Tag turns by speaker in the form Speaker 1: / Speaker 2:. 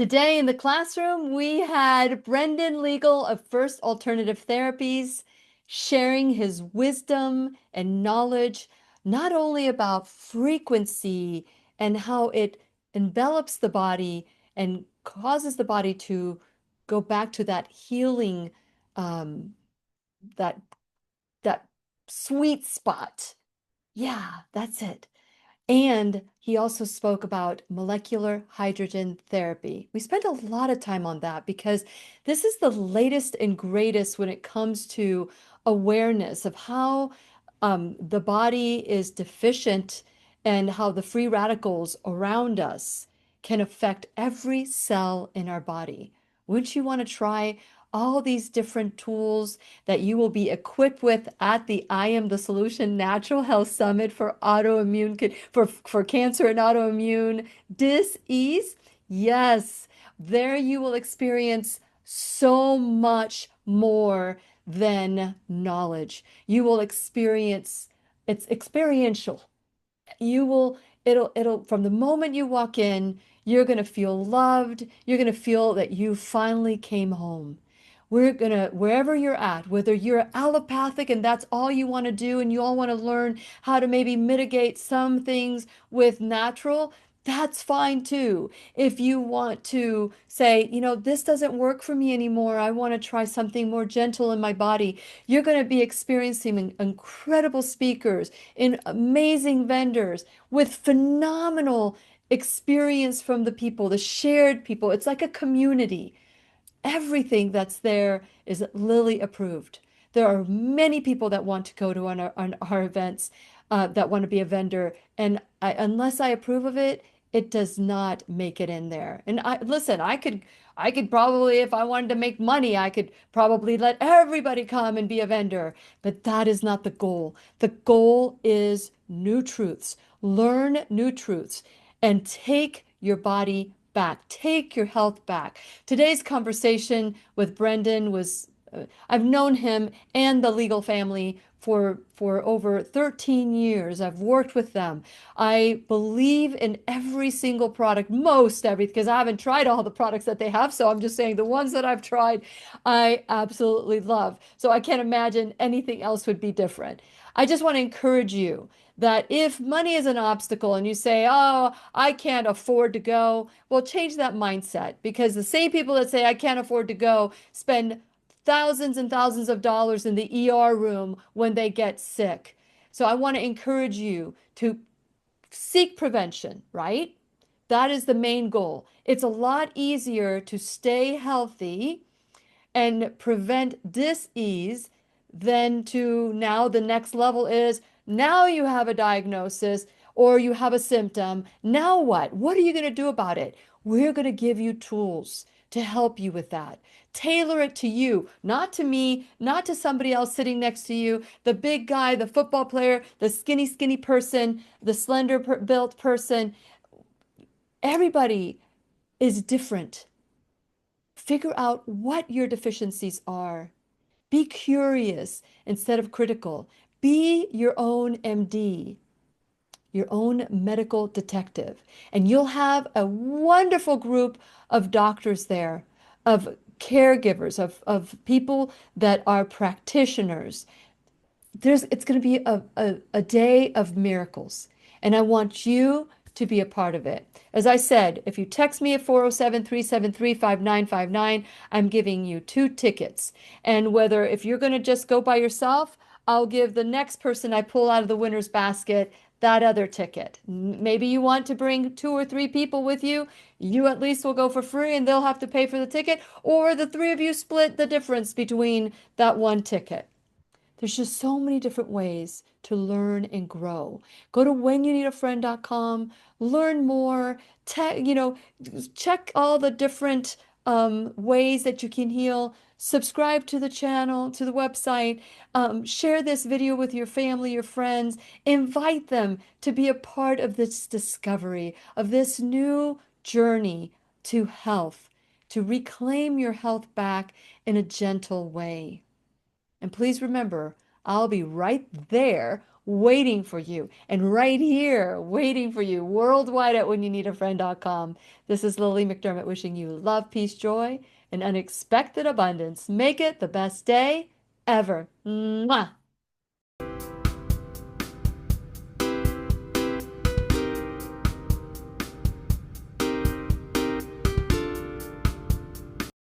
Speaker 1: Today in the classroom, we had Brendan Legel of First Alternative Therapies sharing his wisdom and knowledge, not only about frequency and how it envelops the body and causes the body to go back to that healing, um, that that sweet spot. Yeah, that's it. And he also spoke about molecular hydrogen therapy. We spent a lot of time on that because this is the latest and greatest when it comes to awareness of how the body is deficient and how the free radicals around us can affect every cell in our body. Wouldn't you want to try all these different tools that you will be equipped with at the I Am the Solution Natural Health Summit for autoimmune for cancer and autoimmune Dys-Ease? Yes, there you will experience so much more than knowledge. You will experience it's experiential. You will it'll from the moment you walk in, you're going to feel loved. You're going to feel that you finally came home. We're going to, wherever you're at, whether you're allopathic and that's all you want to do and you all want to learn how to maybe mitigate some things with natural, that's fine too. If you want to say, this doesn't work for me anymore, I want to try something more gentle in my body, you're going to be experiencing incredible speakers and amazing vendors with phenomenal experience from the people, the shared people. It's like a community. Everything that's there is Lilly approved. There are many people that want to go to on our events, that want to be a vendor, and unless I approve of it, it does not make it in there. And listen, I could probably, if I wanted to make money, I could probably let everybody come and be a vendor, but that is not the goal. The goal is new truths. Learn new truths and take your body back. Take your health back. Today's conversation with Brendan was, I've known him and the legal family for over 13 years. I've worked with them. I believe in every single product, most everything, because I haven't tried all the products that they have. So I'm just saying the ones that I've tried, I absolutely love. So I can't imagine anything else would be different. I just want to encourage you that if money is an obstacle and you say, oh, I can't afford to go, well, change that mindset, because the same people that say I can't afford to go spend thousands and thousands of dollars in the ER room when they get sick. So I want to encourage you to seek prevention, right? That is the main goal. It's a lot easier to stay healthy and prevent dis-ease than to now the next level is now you have a diagnosis or you have a symptom. Now what? What are you going to do about it? We're going to give you tools to help you with that. Tailor it to you, not to me, not to somebody else sitting next to you, the big guy, the football player, the skinny person, the slender built person. Everybody is different. Figure out what your deficiencies are. Be curious instead of critical. Be your own MD, your own medical detective. And you'll have a wonderful group of doctors there, of caregivers, of people that are practitioners. It's going to be a day of miracles. And I want you to be a part of it. As I said, if you text me at 407-373-5959, I'm giving you 2 tickets. And whether if you're going to just go by yourself, I'll give the next person I pull out of the winner's basket that other ticket. Maybe you want to bring 2 or 3 people with you. You at least will go for free and they'll have to pay for the ticket, or the three of you split the difference between that one ticket. There's just so many different ways to learn and grow. Go to whenyouneedafriend.com, learn more, check all the different ways that you can heal. Subscribe to the channel, to the website. Share this video with your family, your friends. Invite them to be a part of this discovery, of this new journey to health, to reclaim your health back in a gentle way. And please remember, I'll be right there waiting for you and right here waiting for you worldwide at whenyounneedafriend.com. This is Lily McDermott wishing you love, peace, joy, and unexpected abundance. Make it the best day ever. Mwah!